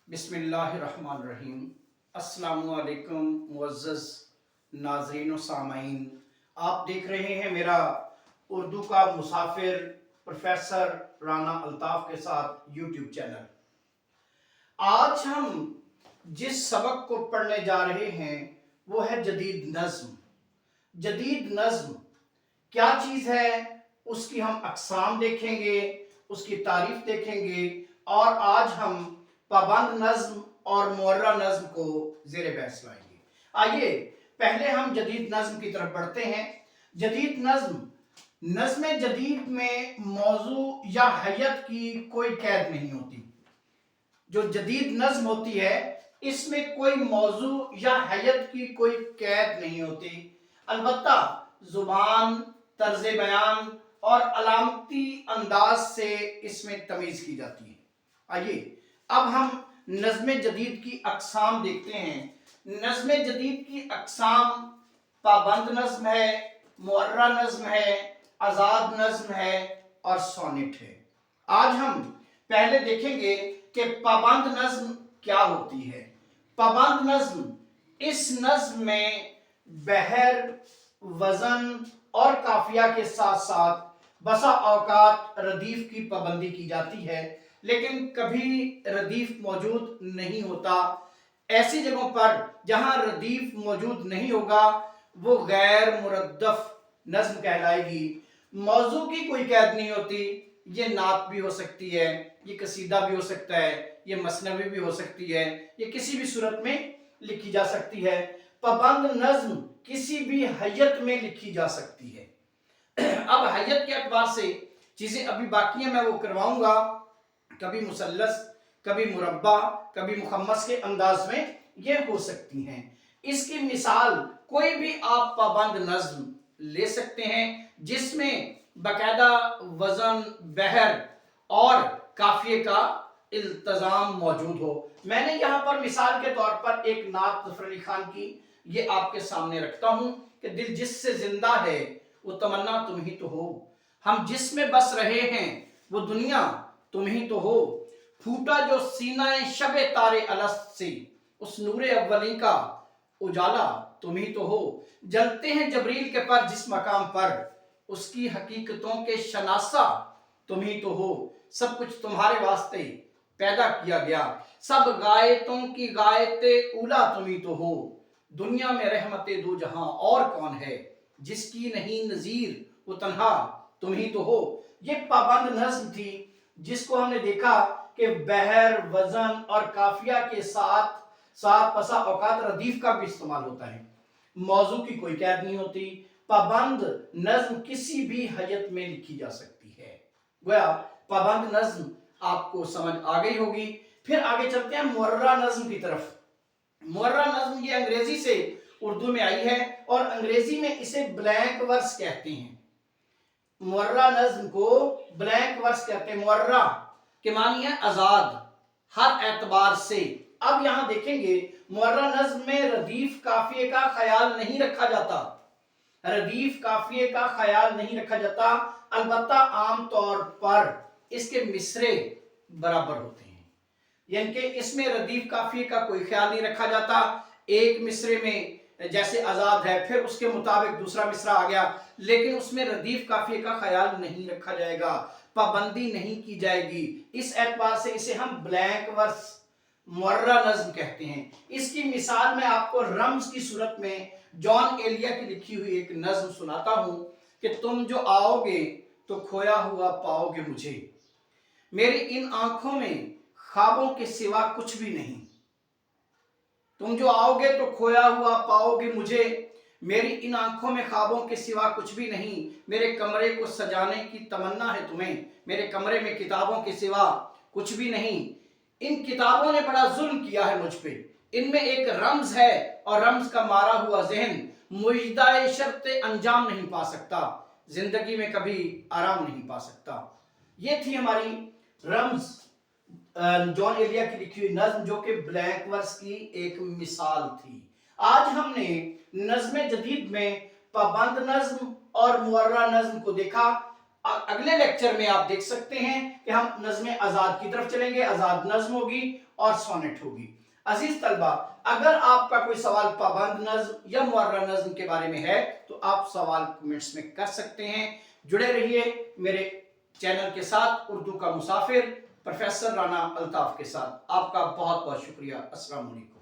बिस्मिल्लाहिर्रहमानिर्रहीम। अस्सलामुअलैकुम मुअज़्ज़ज़ नाज़रीन व सामाईन। आप देख रहे हैं मेरा उर्दू का मुसाफिर प्रोफेसर राना अल्ताफ़ के साथ यूट्यूब चैनल। आज हम जिस सबक को पढ़ने जा रहे हैं वो है जदीद नज़्म। जदीद नज़्म क्या चीज़ है, उसकी हम अक़साम देखेंगे, उसकी तारीफ देखेंगे और आज हम पाबंद नज़्म और मुअर्रा नज़्म को ज़ेर बहस लाएंगे। आइए पहले हम जदीद नज़्म की तरफ बढ़ते हैं। जदीद नज़्म नज़्म जदीद में मौजू या हैयत की कोई कैद नहीं होती। जो जदीद नज़्म होती है इसमें कोई मौजू या हैयत की कोई कैद नहीं होती, अलबत्ता जुबान, तर्ज बयान और अलामती अंदाज से इसमें तमीज़ की जाती है। आइए अब हम नज़्म जदीद की अक़साम देखते हैं। नज़्म जदीद की अक़साम पाबंद नज़्म है, मुअर्रा नज़्म है, आज़ाद नज़्म है और सोनेट है। आज हम पहले देखेंगे कि पाबंद नज़्म क्या होती है। पाबंद नज़्म इस नज़्म में बहर, वज़न और काफिया के साथ साथ बसा औकात रदीफ की पाबंदी की जाती है, लेकिन कभी रदीफ मौजूद नहीं होता। ऐसी जगहों पर जहां रदीफ मौजूद नहीं होगा वो गैर मुरद्दफ नज़्म कहलाएगी। मौजू की कोई कैद नहीं होती। ये नात भी हो सकती है, ये कसीदा भी हो सकता है, ये मसनवी भी हो सकती है, ये किसी भी सूरत में लिखी जा सकती है। पाबंद नज़्म किसी भी हैयत में लिखी जा सकती है। अब हैयत के अतबार से चीजें अभी बाकी हैं, मैं वो करवाऊंगा। कभी मुसल्लस, कभी मुरब्बा, कभी मुखम्मस के अंदाज में ये हो सकती हैं। इसकी मिसाल कोई भी आप पाबंद नज़्म ले सकते हैं जिसमें बाकायदा वजन, बहर और काफिये का इल्तजाम मौजूद हो। मैंने यहाँ पर मिसाल के तौर पर एक नात ज़फ़र अली खान की ये आपके सामने रखता हूँ कि दिल जिससे जिंदा है वो तमन्ना तुम ही तो हो, हम जिसमें बस रहे हैं वो दुनिया तुम ही तो हो, फूटा जो सीना शबे तारे अलस्त से उस नूरे अव्वली का उजाला तुम ही तो हो, जलते हैं जबरील के पर जिस मकाम पर उसकी हकीकतों के शनासा तुम ही तो हो, सब कुछ तुम्हारे वास्ते पैदा किया गया, सब गायतों की गायते उला तुम ही तो हो, दुनिया में रहमते दो जहां और कौन है, जिसकी नहीं नजीर वो तन्हा तुम ही तो हो। ये पाबंद नज़्म थी जिसको हमने देखा कि बहर, वजन और काफिया के साथ साथ पसा औकात रदीफ का भी इस्तेमाल होता है। मौजू की कोई कैद नहीं होती। पाबंद नज़्म किसी भी हैयत में लिखी जा सकती है। गोया पाबंद नज़्म आपको समझ आ गई होगी। फिर आगे चलते हैं मुअर्रा नज़्म की तरफ। मुअर्रा नज़्म ये अंग्रेजी से उर्दू में आई है और अंग्रेजी में इसे ब्लैंक वर्स कहते हैं। मुअर्रा नज़्म को ब्लैंक वर्स कहते हैं। मुअर्रा के मानी है आजाद हर एतबार से। अब यहां देखेंगे मुअर्रा नज़्म में रदीफ काफिये का ख्याल नहीं रखा जाता। रदीफ काफिये का ख्याल नहीं रखा जाता, अलबत्ता आम तौर पर इसके मिसरे बराबर होते हैं, यानी कि इसमें रदीफ काफिये का कोई ख्याल नहीं रखा जाता। एक मिसरे में जैसे आजाद है, फिर उसके मुताबिक दूसरा मिसरा आ गया, लेकिन उसमें रदीफ काफिये का ख्याल नहीं रखा जाएगा, पाबंदी नहीं की जाएगी। इस एतबार से इसे हम ब्लैंक वर्स मुअर्रा नज़्म कहते हैं। इसकी मिसाल मैं आपको रम्ज की सूरत में जॉन एलिया की लिखी हुई एक नज़्म सुनाता हूं कि तुम जो आओगे तो खोया हुआ पाओगे मुझे, मेरी इन आंखों में ख्वाबों के सिवा कुछ भी नहीं। तुम जो आओगे तो खोया हुआ पाओगे मुझे, मेरी इन आंखों में ख्वाबों के सिवा कुछ भी नहीं। मेरे कमरे को सजाने की तमन्ना है तुम्हें, मेरे कमरे में किताबों के सिवा कुछ भी नहीं। इन किताबों ने बड़ा जुल्म किया है मुझ पे, इनमें एक रम्ज है और रम्ज का मारा हुआ जहन मुजदाए शर्ते अंजाम नहीं पा सकता, जिंदगी में कभी आराम नहीं पा सकता। ये थी हमारी रम्ज जॉन एलिया की लिखी हुई नज्म, जो कि ब्लैंक वर्स की एक मिसाल थी। आज हमने नज्म जदीद में पाबंद नज्म और मुअर्रा नज्म को देखा। अगले लेक्चर में आप देख सकते हैं कि हम नज़्म आज़ाद की तरफ चलेंगे। आज़ाद नज़्म होगी और सोनेट होगी। अजीज तलबा, अगर आपका कोई सवाल पाबंद नज़्म या मुअर्रा नज़्म के बारे में है तो आप सवाल कमेंट्स में कर सकते हैं। जुड़े रहिए मेरे चैनल के साथ, उर्दू का मुसाफिर प्रोफेसर राना अल्ताफ के साथ। आपका बहुत बहुत शुक्रिया। अस्सलाम वालेकुम।